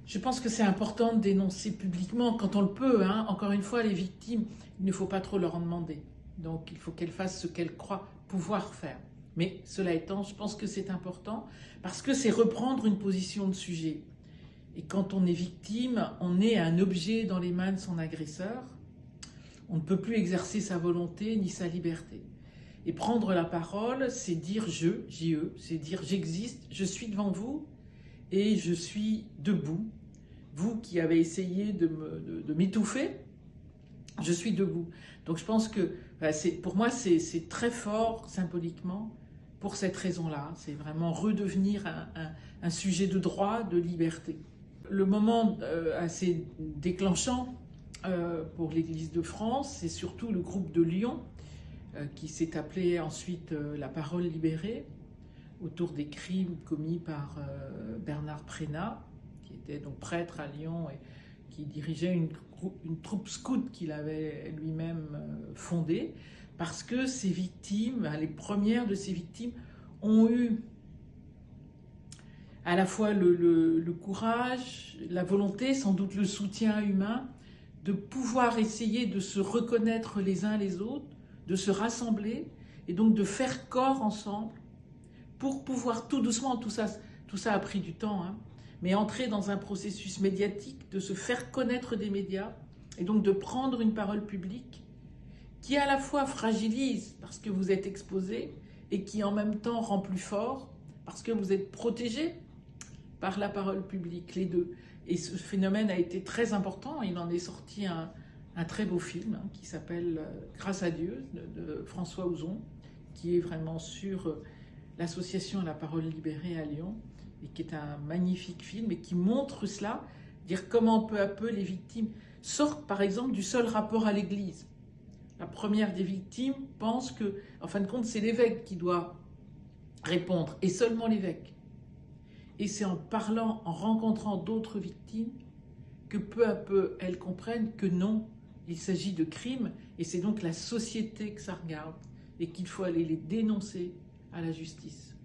Je pense que c'est important de dénoncer publiquement quand on le peut, hein. Encore une fois, les victimes, il ne faut pas trop leur en demander. Donc il faut qu'elles fassent ce qu'elles croient pouvoir faire. Mais cela étant, je pense que c'est important parce que c'est reprendre une position de sujet. Et quand on est victime, on est un objet dans les mains de son agresseur. On ne peut plus exercer sa volonté ni sa liberté. Et prendre la parole, c'est dire J-E, c'est dire j'existe, je suis devant vous et je suis debout. Vous qui avez essayé de m'étouffer, je suis debout. Donc je pense que pour moi c'est très fort symboliquement pour cette raison-là. C'est vraiment redevenir un sujet de droit, de liberté. Le moment assez déclenchant pour l'Église de France, c'est surtout le groupe de Lyon qui s'est appelé ensuite La Parole libérée, autour des crimes commis par Bernard Prénat, qui était donc prêtre à Lyon et qui dirigeait une troupe scout qu'il avait lui-même fondée, parce que ces victimes, les premières de ces victimes, ont eu à la fois le courage, la volonté, sans doute le soutien humain, de pouvoir essayer de se reconnaître les uns les autres, de se rassembler et donc de faire corps ensemble pour pouvoir tout doucement, tout ça a pris du temps, hein, mais entrer dans un processus médiatique, de se faire connaître des médias et donc de prendre une parole publique qui à la fois fragilise parce que vous êtes exposé et qui en même temps rend plus fort parce que vous êtes protégé par la parole publique, les deux. Et ce phénomène a été très important. Il en est sorti un très beau film hein, qui s'appelle Grâce à Dieu de François Ozon, qui est vraiment sur l'association La Parole libérée à Lyon et qui est un magnifique film et qui montre cela, dire comment peu à peu les victimes sortent par exemple du seul rapport à l'Église. La première des victimes pense que, en fin de compte, c'est l'évêque qui doit répondre et seulement l'évêque. Et c'est en parlant, en rencontrant d'autres victimes, que peu à peu, elles comprennent que non, il s'agit de crimes, et c'est donc la société que ça regarde, et qu'il faut aller les dénoncer à la justice.